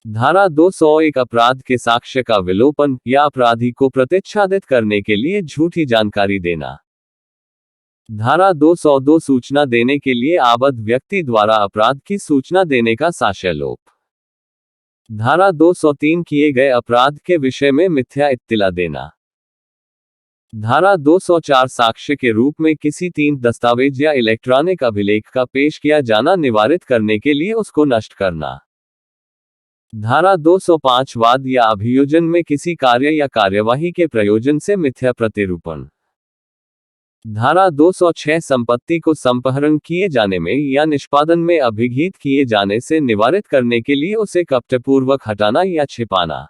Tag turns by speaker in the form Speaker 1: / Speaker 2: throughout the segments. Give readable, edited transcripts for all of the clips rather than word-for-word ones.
Speaker 1: धारा 201 अपराध के साक्ष्य का विलोपन या अपराधी को प्रतिच्छादित करने के लिए झूठी जानकारी देना। धारा 202 सूचना देने के लिए आबद्ध व्यक्ति द्वारा अपराध की सूचना देने का साक्ष्यलोप। धारा 203 किए गए अपराध के विषय में मिथ्या इत्तिला देना। धारा 204 साक्ष्य के रूप में किसी 3 दस्तावेज या इलेक्ट्रॉनिक अभिलेख का पेश किया जाना निवारित करने के लिए उसको नष्ट करना। धारा 205 वाद या अभियोजन में किसी कार्य या कार्यवाही के प्रयोजन से मिथ्या प्रतिरूपण। धारा 206 संपत्ति को संपहरण किए जाने में या निष्पादन में अभिहित किए जाने से निवारित करने के लिए उसे कपटपूर्वक हटाना या छिपाना।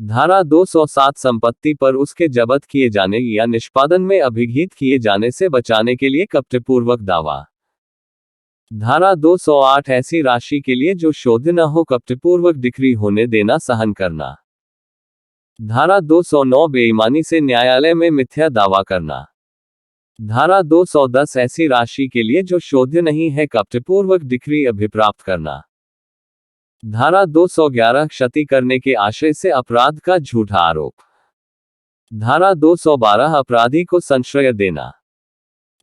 Speaker 1: धारा 207 संपत्ति पर उसके जब्त किए जाने या निष्पादन में अभिहित किए जाने से बचाने के लिए कपटपूर्वक दावा। धारा 208 ऐसी राशि के लिए जो शोध्य न हो कपटपूर्वक डिक्री होने देना सहन करना। धारा 209 बेईमानी से न्यायालय में मिथ्या दावा करना। धारा 210 ऐसी राशि के लिए जो शोध्य नहीं है कपटपूर्वक डिक्री अभिप्राप्त करना। धारा 211 क्षति करने के आशय से अपराध का झूठा आरोप। धारा 212 अपराधी को संश्रय देना।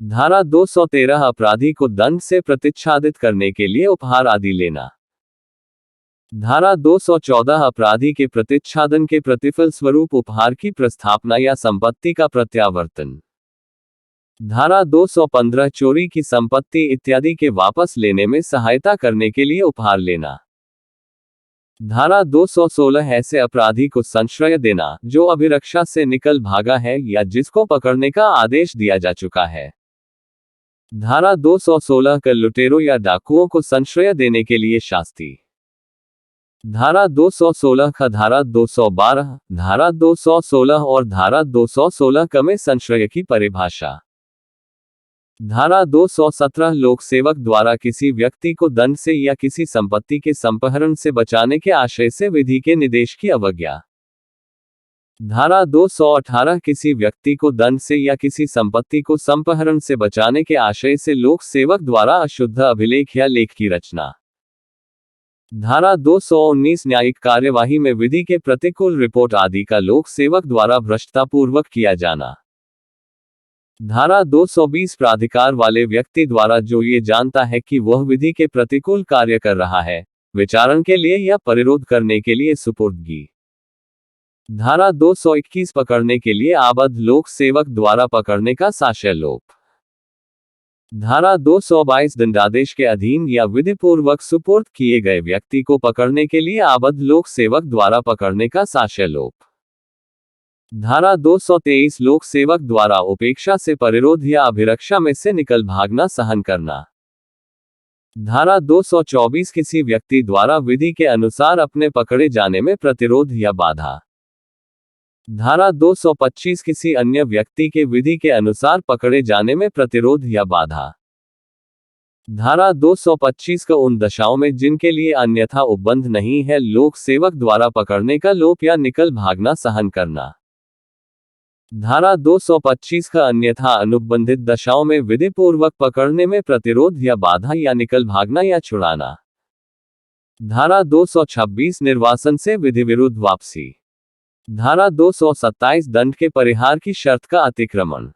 Speaker 1: धारा 213 अपराधी को दंड से प्रतिच्छादित करने के लिए उपहार आदि लेना। धारा 214 अपराधी के प्रतिच्छादन के प्रतिफल स्वरूप उपहार की प्रस्थापना या संपत्ति का प्रत्यावर्तन। धारा 215 चोरी की संपत्ति इत्यादि के वापस लेने में सहायता करने के लिए उपहार लेना। धारा 216 ऐसे अपराधी को संश्रय देना जो अभिरक्षा से निकल भागा है या जिसको पकड़ने का आदेश दिया जा चुका है। धारा 216 कर लुटेरों या डाकुओं को संश्रय देने के लिए शास्ति। धारा 216 का धारा 212, धारा 216 और धारा 216 क में संश्रय की परिभाषा। धारा 217 लोक सेवक द्वारा किसी व्यक्ति को दंड से या किसी संपत्ति के संपहरण से बचाने के आशय से विधि के निर्देश की अवज्ञा। धारा 218 किसी व्यक्ति को दंड से या किसी संपत्ति को संपहरण से बचाने के आशय से लोक सेवक द्वारा अशुद्ध अभिलेख या लेख की रचना। धारा 219 न्यायिक कार्यवाही में विधि के प्रतिकूल रिपोर्ट आदि का लोक सेवक द्वारा भ्रष्टतापूर्वक किया जाना। धारा 220 प्राधिकार वाले व्यक्ति द्वारा जो ये जानता है कि वह विधि के प्रतिकूल कार्य कर रहा है, विचारण के लिए या परिरोध करने के लिए सुपुर्दगी। धारा 221 पकड़ने के लिए आबद्ध लोक सेवक द्वारा पकड़ने का साक्ष्यलोप। धारा 222 दंडादेश के अधीन या विधिपूर्वक सुपुर्द किए गए व्यक्ति को पकड़ने के लिए आबद्ध लोक सेवक द्वारा पकड़ने का साक्ष्यलोप। धारा 223 लोक सेवक द्वारा उपेक्षा से परिरोध या अभिरक्षा में से निकल भागना सहन करना। धारा 224 किसी व्यक्ति द्वारा विधि के अनुसार अपने पकड़े जाने में प्रतिरोध या बाधा। धारा 225 किसी अन्य व्यक्ति के विधि के अनुसार पकड़े जाने में प्रतिरोध या बाधा। धारा 225 का उन दशाओं में जिनके लिए अन्यथा उपबंध नहीं है लोक सेवक द्वारा पकड़ने का लोप या निकल भागना सहन करना। धारा 225 का अन्यथा अनुबंधित दशाओं में विधिपूर्वक पकड़ने में प्रतिरोध या बाधा या निकल भागना या छुड़ाना। धारा 226 निर्वासन से विधि विरुद्ध वापसी। धारा 227 दंड के परिहार की शर्त का अतिक्रमण।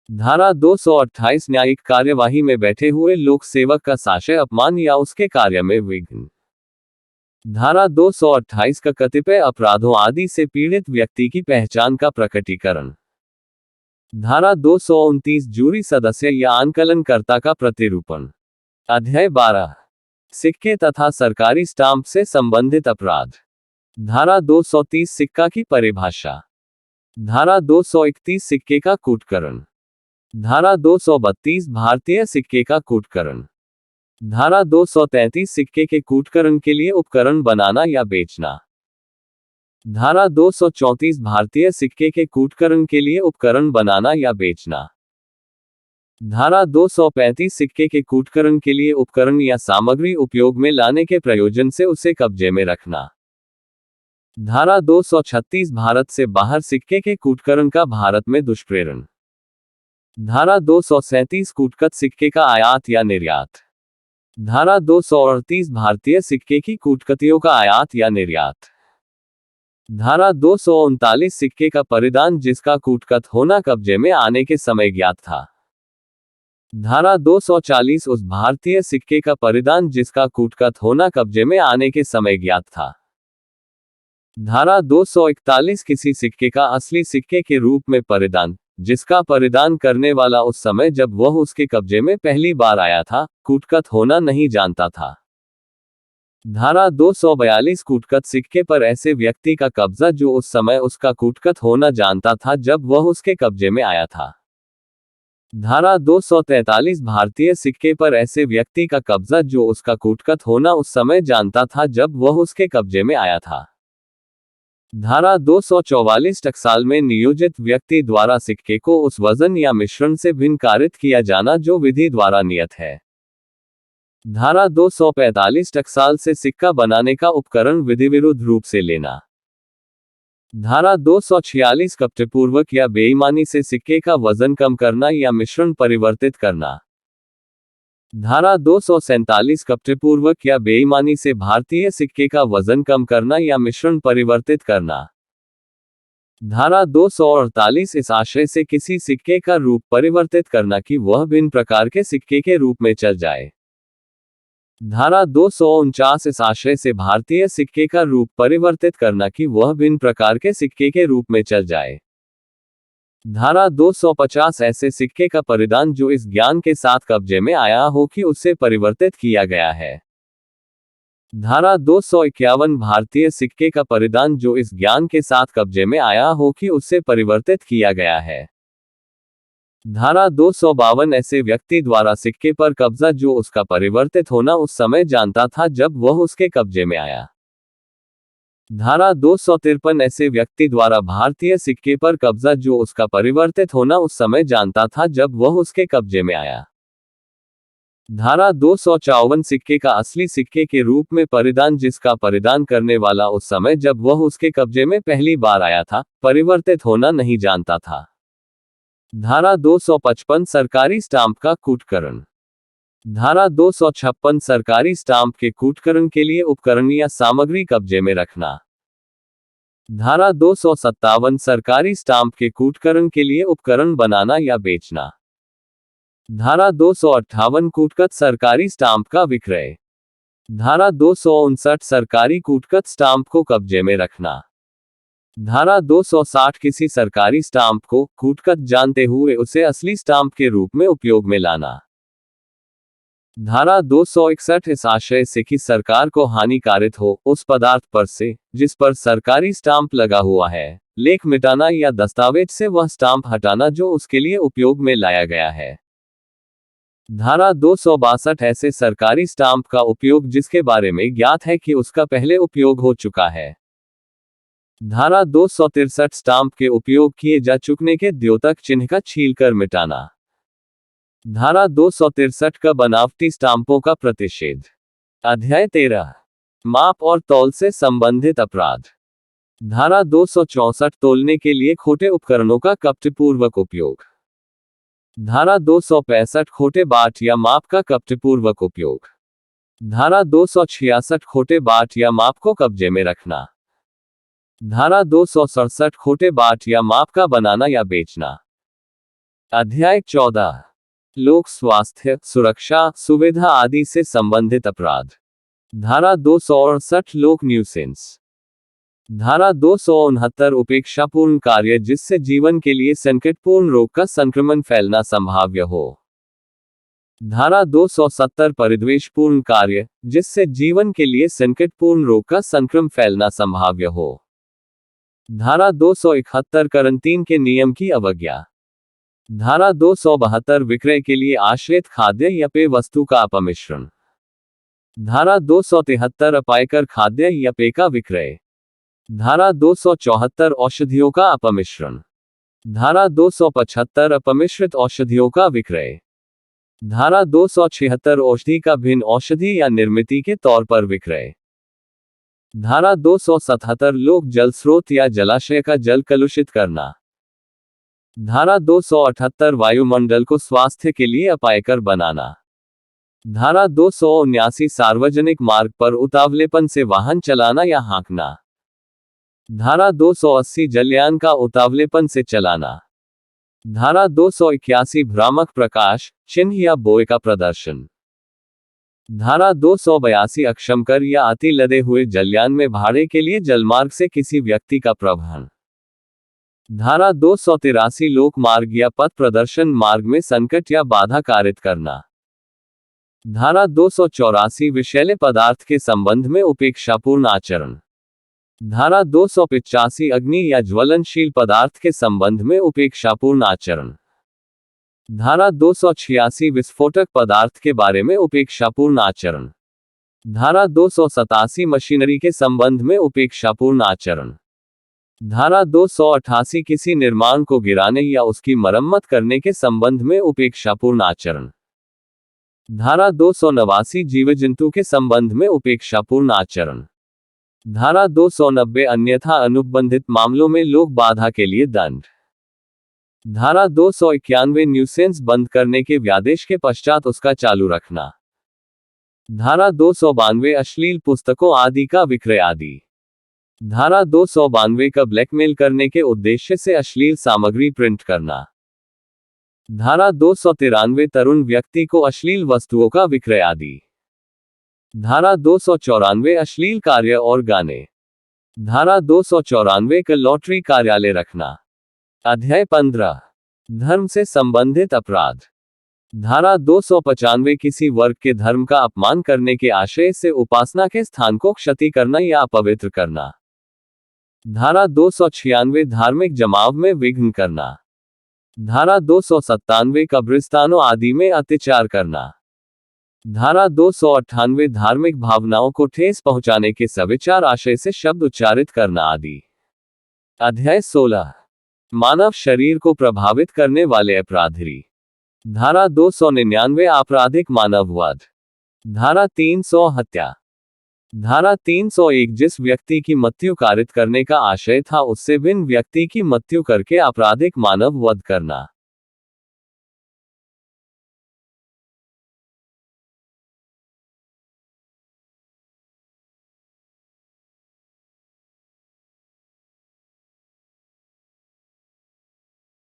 Speaker 1: धारा 228 न्यायिक कार्यवाही में बैठे हुए लोक सेवक का साक्ष्य अपमान या उसके कार्य में विघ्न। धारा 228 का कतिपय अपराधों आदि से पीड़ित व्यक्ति की पहचान का प्रकटीकरण। धारा 229 जूरी सदस्य या आंकलनकर्ता का प्रतिरूपण। अध्याय 12 सिक्के तथा सरकारी स्टाम्प से संबंधित अपराध। धारा 230 सिक्का की परिभाषा। धारा 231 सिक्के का कूटकरण। धारा 232 भारतीय सिक्के का कूटकरण। धारा 233 सिक्के के कूटकरण के लिए उपकरण बनाना या बेचना। धारा 234 भारतीय सिक्के के कूटकरण के लिए उपकरण बनाना या बेचना। धारा 235 सिक्के के कूटकरण के लिए उपकरण या सामग्री उपयोग में लाने के प्रयोजन से उसे कब्जे में रखना। धारा 236 भारत से बाहर सिक्के के कूटकरण का भारत में दुष्प्रेरण। धारा 237 कूटकत सिक्के का आयात या निर्यात। धारा 238 भारतीय सिक्के की कूटकतियों का आयात या निर्यात। धारा 239 सिक्के का परिधान जिसका कूटकत होना कब्जे में आने के समय ज्ञात था। धारा 240 उस भारतीय सिक्के का परिधान जिसका कूटकत होना कब्जे में आने के समय ज्ञात था। धारा 241 किसी सिक्के का असली सिक्के के रूप में परिधान जिसका परिधान करने वाला उस समय जब वह उसके कब्जे में पहली बार आया था, कूटकत होना नहीं जानता था। धारा 242 कूटकत सिक्के पर ऐसे व्यक्ति का कब्जा जो उस समय उसका कूटकत होना जानता था जब वह उसके कब्जे में आया था। धारा 243 भारतीय सिक्के पर ऐसे व्यक्ति का कब्जा जो उसका कूटकत होना उस समय जानता था जब वह उसके कब्जे में आया था। धारा 244 टकसाल में नियोजित व्यक्ति द्वारा सिक्के को उस वजन या मिश्रण से भिन्न कारित किया जाना जो विधि द्वारा नियत है। धारा 245 टकसाल से सिक्का बनाने का उपकरण विधिविरुद्ध रूप से लेना। धारा 246 कपटपूर्वक या बेईमानी से सिक्के का वजन कम करना या मिश्रण परिवर्तित करना। धारा 247 कपटपूर्वक या बेईमानी से भारतीय सिक्के का वजन कम करना या मिश्रण परिवर्तित करना। धारा 248 इस आशय से किसी सिक्के का रूप परिवर्तित करना कि वह भिन्न प्रकार के सिक्के के रूप में चल जाए। धारा 249 इस आशय से भारतीय सिक्के का रूप परिवर्तित करना कि वह भिन्न प्रकार के सिक्के के रूप में चल जाए। धारा 250 ऐसे सिक्के का परिधान जो इस ज्ञान के साथ कब्जे में आया हो कि उससे परिवर्तित किया गया है। धारा 251 भारतीय सिक्के का परिधान जो इस ज्ञान के साथ कब्जे में आया हो कि उससे परिवर्तित किया गया है। धारा 252 ऐसे व्यक्ति द्वारा सिक्के पर कब्जा जो उसका परिवर्तित होना उस समय जानता था जब वह उसके कब्जे में आया। धारा 253 ऐसे व्यक्ति द्वारा भारतीय सिक्के पर कब्जा जो उसका परिवर्तित होना उस समय जानता था जब वह उसके कब्जे में आया। धारा 254 सिक्के का असली सिक्के के रूप में परिधान जिसका परिधान करने वाला उस समय जब वह उसके कब्जे में पहली बार आया था, परिवर्तित होना नहीं जानता था। धारा 255 सरकारी स्टाम्प का कूटकरण। धारा 256 सरकारी स्टाम्प के कूटकरण के लिए उपकरण या सामग्री कब्जे में रखना। धारा 257 सरकारी स्टाम्प के कूटकरण के लिए उपकरण बनाना या बेचना। धारा 258 कूटकत सरकारी स्टाम्प का विक्रय। धारा 259 सरकारी कूटकत स्टाम्प को कब्जे में रखना। धारा 260 किसी सरकारी स्टाम्प को कूटकत जानते हुए उसे असली स्टाम्प के रूप में उपयोग में लाना। धारा 261 इस आशय से कि सरकार को हानिकारित हो उस पदार्थ पर से जिस पर सरकारी स्टाम्प लगा हुआ है, लेख मिटाना या दस्तावेज से वह स्टाम्प हटाना जो उसके लिए उपयोग में लाया गया है। धारा 262 ऐसे सरकारी स्टाम्प का उपयोग जिसके बारे में ज्ञात है कि उसका पहले उपयोग हो चुका है। धारा 263 स्टाम्प के उपयोग किए जा चुकने के द्योतक चिन्ह का छीलकर मिटाना। धारा 263 का बनावटी स्टाम्पों का प्रतिषेध। अध्याय 13 माप और तौल से संबंधित अपराध। धारा 264 तोलने के लिए खोटे उपकरणों का कपटपूर्वक उपयोग। धारा 265 खोटे बाट या माप का कपटपूर्वक उपयोग। धारा 266 खोटे बाट या माप को कब्जे में रखना। धारा 267 खोटे बाट या माप का बनाना या बेचना। अध्याय 14 लोक स्वास्थ्य, सुरक्षा, सुविधा आदि से संबंधित अपराध। धारा 268 लोक न्यूसेंस। धारा 269 उपेक्षापूर्ण कार्य जिससे जीवन के लिए संकटपूर्ण रोग का संक्रमण फैलना संभाव्य हो। धारा 270 परिद्वेषपूर्ण कार्य जिससे जीवन के लिए संकटपूर्ण रोग का संक्रमण फैलना संभाव्य हो। धारा 271 करंटीन के नियम की अवज्ञा। धारा 272 विक्रय के लिए आश्रित खाद्य या पेय वस्तु का अपमिश्रण। धारा 273 अपायकर खाद्य या पेय का विक्रय। धारा 274 औषधियों का अपमिश्रण। धारा 275 अपमिश्रित औषधियों का विक्रय। धारा 276 औषधि का भिन्न औषधि या निर्मिति के तौर पर विक्रय। धारा 277 लोक जल स्रोत या जलाशय का जल कलुषित करना। धारा 278 वायुमंडल को स्वास्थ्य के लिए अपायकर बनाना। धारा 279 सार्वजनिक मार्ग पर उतावलेपन से वाहन चलाना या हाँकना। धारा 280 जलयान का उतावलेपन से चलाना। धारा 281 भ्रामक प्रकाश चिन्ह या बोए का प्रदर्शन। धारा 282 अक्षमकर या अति लदे हुए जलयान में भाड़े के लिए जलमार्ग से किसी व्यक्ति का प्रवहन। धारा 283 लोक मार्ग या पथ प्रदर्शन मार्ग में संकट या बाधा कारित करना। धारा 284 विषैले पदार्थ के संबंध में उपेक्षापूर्ण आचरण। धारा 285 अग्नि या ज्वलनशील पदार्थ के संबंध में उपेक्षापूर्ण आचरण। धारा 286 विस्फोटक पदार्थ के बारे में उपेक्षापूर्ण आचरण। धारा 287 मशीनरी के संबंध में उपेक्षापूर्ण आचरण। धारा 288 किसी निर्माण को गिराने या उसकी मरम्मत करने के संबंध में उपेक्षापूर्ण आचरण। धारा 289 जीव जंतु के संबंध में उपेक्षापूर्ण आचरण। धारा 290 अन्यथा अनुबंधित मामलों में लोक बाधा के लिए दंड। धारा 291 न्यूसेंस बंद करने के व्यादेश के पश्चात उसका चालू रखना। धारा 292 अश्लील पुस्तकों आदि का विक्रय आदि। धारा 292 का ब्लैकमेल करने के उद्देश्य से अश्लील सामग्री प्रिंट करना। धारा 293 तरुण व्यक्ति को अश्लील वस्तुओं का विक्रय आदि। धारा 294 अश्लील कार्य और गाने। धारा 294 का लॉटरी कार्यालय रखना। अध्याय 15 धर्म से संबंधित अपराध। धारा 295 किसी वर्ग के धर्म का अपमान करने के आशय से उपासना के स्थान को क्षति करना या अपवित्र करना। धारा 296 धार्मिक जमाव में विघ्न करना। धारा 297 कब्रिस्तानों आदि में अत्याचार करना। धारा 298 धार्मिक भावनाओं को ठेस पहुंचाने के सविचार आशय से शब्द उच्चारित करना आदि। अध्याय 16 मानव शरीर को प्रभावित करने वाले अपराधी। धारा 299 आपराधिक मानववध। धारा 300 हत्या। धारा 301 जिस व्यक्ति की मृत्यु कारित करने का आशय था उससे भिन्न व्यक्ति की मृत्यु करके आपराधिक मानव वध करना।